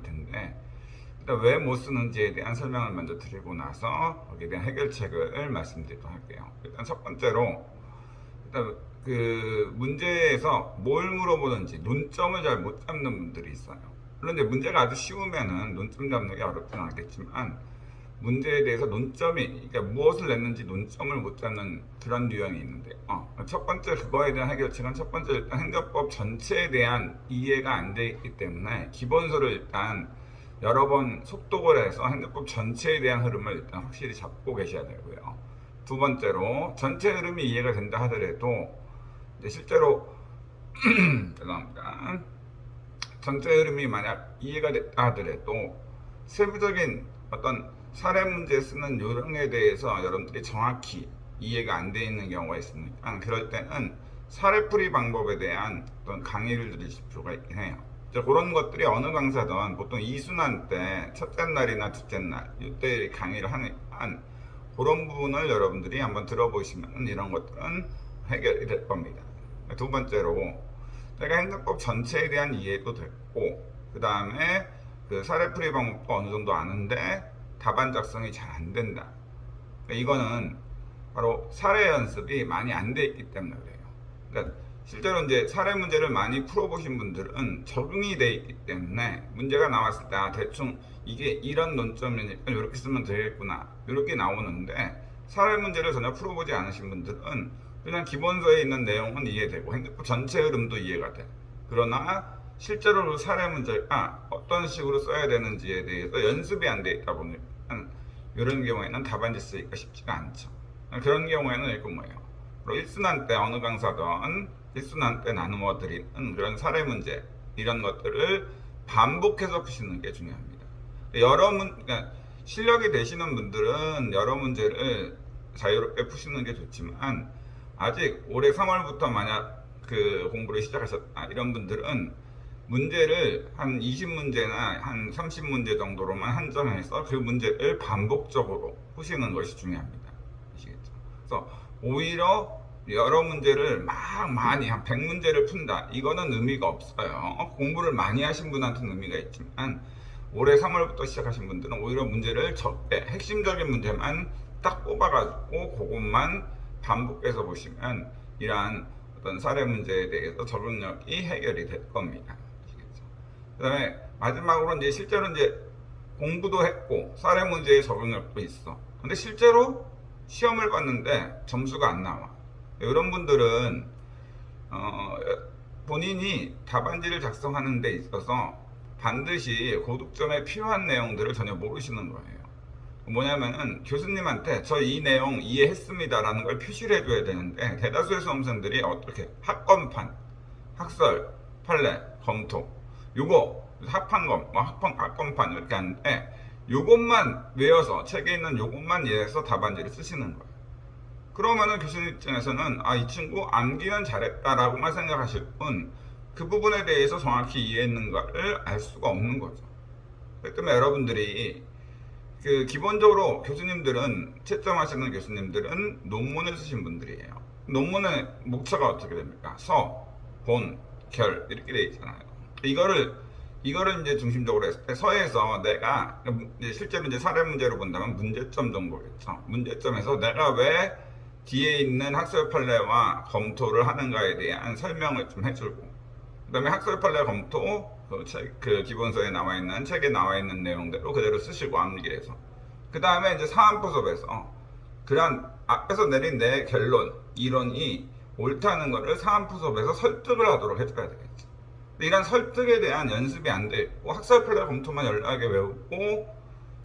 텐데, 일단 왜 못 쓰는지에 대한 설명을 먼저 드리고 나서 거기에 대한 해결책을 말씀드리도록 할게요. 일단 첫 번째로, 일단 그 문제에서 뭘 물어보는지 논점을 잘 못 잡는 분들이 있어요. 물론 이제 문제가 아주 쉬우면은 논점 잡는 게 어렵지는 않겠지만, 문제에 대해서 논점이, 그러니까 무엇을 냈는지 논점을 못 잡는 그런 유형이 있는데, 첫 번째 그거에 대한 해결책은 첫 번째 일단 행정법 전체에 대한 이해가 안 돼 있기 때문에 기본서를 일단 여러 번 속독을 해서 행정법 전체에 대한 흐름을 일단 확실히 잡고 계셔야 되고요. 두 번째로 전체 흐름이 이해가 된다 하더라도 이제 실제로 죄송합니다. 전체 흐름이 만약 이해가 됐다 하더라도 세부적인 어떤 사례 문제 쓰는 요령에 대해서 여러분들이 정확히 이해가 안 돼 있는 경우가 있으니까 그럴 때는 사례풀이 방법에 대한 어떤 강의를 들으실 필요가 있긴 해요. 그런 것들이 어느 강사든 보통 이순환 때 첫째 날이나 둘째 날 이때 강의를 하니까 그런 부분을 여러분들이 한번 들어보시면 이런 것들은 해결이 될 겁니다. 두 번째로 내가 행정법 전체에 대한 이해도 됐고 그 다음에 그 사례풀이 방법도 어느 정도 아는데 답안 작성이 잘 안 된다. 이거는 바로 사례 연습이 많이 안 돼 있기 때문에 그래요. 그러니까 실제로 이제 사례 문제를 많이 풀어보신 분들은 적응이 돼 있기 때문에 문제가 나왔을 때 대충 이게 이런 논점이니까 이렇게 쓰면 되겠구나 이렇게 나오는데 사례 문제를 전혀 풀어보지 않으신 분들은 그냥 기본서에 있는 내용은 이해되고 행정법 전체 흐름도 이해가 돼. 그러나 실제로 사례 문제가 어떤 식으로 써야 되는지에 대해서 연습이 안 돼 있다 보니까 이런 경우에는 답안지 쓰기가 쉽지가 않죠. 그런 경우에는 이거 뭐예요? 일순환 때 어느 강사든 일순환 때 나누어 드리는 그런 사례 문제 이런 것들을 반복해서 푸시는 게 중요합니다. 그러니까 실력이 되시는 분들은 여러 문제를 자유롭게 푸시는 게 좋지만 아직 올해 3월부터 만약 그 공부를 시작하셨다 이런 분들은 문제를 한 20문제나 한 30문제 정도로만 한정해서 그 문제를 반복적으로 푸시는 것이 중요합니다. 아시겠죠? 그래서 오히려 여러 문제를 많이 한 100문제를 푼다 이거는 의미가 없어요. 공부를 많이 하신 분한테는 의미가 있지만 올해 3월부터 시작하신 분들은 오히려 문제를 적게 핵심적인 문제만 딱 뽑아가지고 그것만 반복해서 보시면 이러한 어떤 사례 문제에 대해서 적응력이 해결이 될 겁니다. 그 다음에 마지막으로 이제 실제로 이제 공부도 했고 사례 문제의 적응력도 있어. 근데 실제로 시험을 봤는데 점수가 안 나와. 이런 분들은 본인이 답안지를 작성하는 데 있어서 반드시 고득점에 필요한 내용들을 전혀 모르시는 거예요. 뭐냐면은 교수님한테 저 이 내용 이해했습니다 라는 걸 표시를 해줘야 되는데 대다수의 수험생들이 어떻게 학검판, 학설, 판례, 검토 요거 합판검, 학검판 이렇게 하는데 요것만 외워서 책에 있는 요것만 이해해서 답안지를 쓰시는 거예요. 그러면은 교수님 입장에서는 이 친구 암기는 잘했다라고만 생각하실 뿐 그 부분에 대해서 정확히 이해했는가를 알 수가 없는 거죠. 그렇기 때문에 여러분들이 그 기본적으로 교수님들은 채점하시는 교수님들은 논문을 쓰신 분들이에요. 논문의 목차가 어떻게 됩니까? 서, 본, 결 이렇게 돼 있잖아요. 이거를 이제 중심적으로 했을 때 서에서 내가 실제로 이제 사례 문제로 본다면 문제점 정도겠죠. 문제점에서 내가 왜 뒤에 있는 학설 판례와 검토를 하는가에 대한 설명을 좀 해주고 그다음에 학설 판례 검토 그 기본서에 나와 있는 책에 나와 있는 내용대로 그대로 쓰시고 암기해서 그 다음에 이제 사안푸습에서 그런 앞에서 내린 내 결론 이론이 옳다는 것을 사안푸습에서 설득을 하도록 해줘야 되겠죠. 이런 설득에 대한 연습이 안 돼 있고 학설 판례 검토만 연락하게 외우고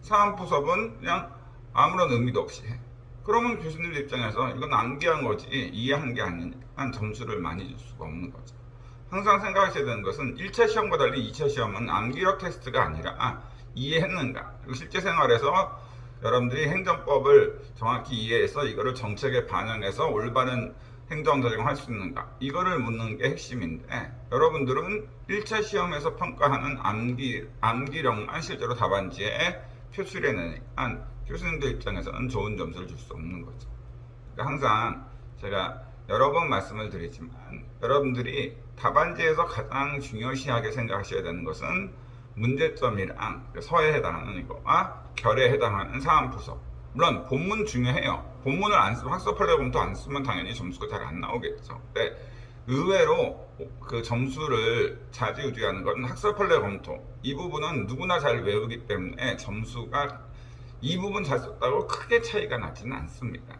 사안푸습은 그냥 아무런 의미도 없이 해. 그러면 교수님 입장에서 이건 암기한 거지 이해한 게 아니니까 점수를 많이 줄 수가 없는 거죠. 항상 생각하셔야 되는 것은 1차 시험과 달리 2차 시험은 암기력 테스트가 아니라 이해했는가. 그리고 실제 생활에서 여러분들이 행정법을 정확히 이해해서 이거를 정책에 반영해서 올바른 행정작용을 할 수 있는가. 이거를 묻는 게 핵심인데 여러분들은 1차 시험에서 평가하는 암기력만 실제로 답안지에 표출해내니까 교수님들 입장에서는 좋은 점수를 줄 수 없는 거죠. 그러니까 항상 제가 여러 번 말씀을 드리지만 여러분들이 답안지에서 가장 중요시하게 생각하셔야 되는 것은 문제점이랑 서에 해당하는 이거와 결에 해당하는 사안푸서. 물론 본문 중요해요. 본문을 안 쓰면 학습 판례 검토 안 쓰면 당연히 점수가 잘 안 나오겠죠. 근데 의외로 그 점수를 좌지우지하는 건 학습 판례 검토. 이 부분은 누구나 잘 외우기 때문에 점수가 이 부분 잘 썼다고 크게 차이가 나지는 않습니다.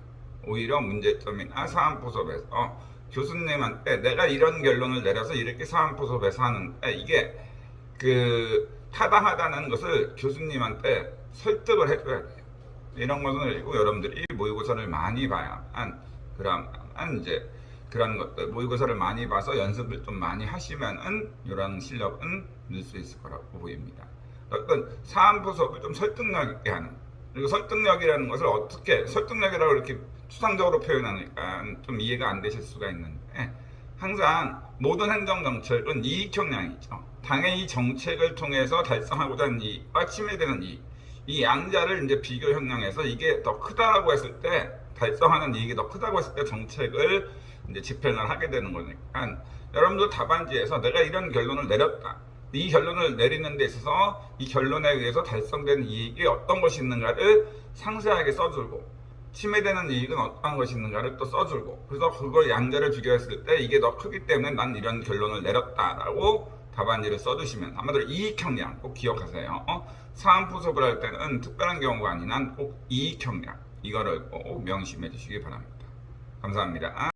오히려 문제점이나 사안포섭에서 교수님한테 내가 이런 결론을 내려서 이렇게 사안포섭에서 하는데 이게 그 타당하다는 것을 교수님한테 설득을 해줘야 돼요. 이런 것은 그리고 여러분들이 모의고사를 많이 봐야만 이제 그런 것들 모의고사를 많이 봐서 연습을 좀 많이 하시면은 이런 실력은 늘 수 있을 거라고 보입니다. 어떤 사안포섭을 좀 설득력 있게 하는, 그리고 설득력이라는 것을 어떻게 설득력이라고 이렇게 추상적으로 표현하니까 좀 이해가 안 되실 수가 있는데, 항상 모든 행정정책은 이익형량이죠. 당연히 정책을 통해서 달성하고자 하는 이익과 침해되는 이익, 이 양자를 이제 비교 형량해서 이게 더 크다고 했을 때, 달성하는 이익이 더 크다고 했을 때 정책을 이제 집행을 하게 되는 거니까, 여러분도 답안지에서 내가 이런 결론을 내렸다, 이 결론을 내리는 데 있어서 이 결론에 의해서 달성되는 이익이 어떤 것이 있는가를 상세하게 써주고, 침해되는 이익은 어떤 것이 있는가를 또 써주고, 그래서 그걸 양자를 비교했을 때 이게 더 크기 때문에 난 이런 결론을 내렸다라고 답안지를 써주시면, 아마도 이익형량 꼭 기억하세요. 사안포섭을 할 때는 특별한 경우가 아닌 한 꼭 이익형량, 이거를 꼭 명심해 주시기 바랍니다. 감사합니다.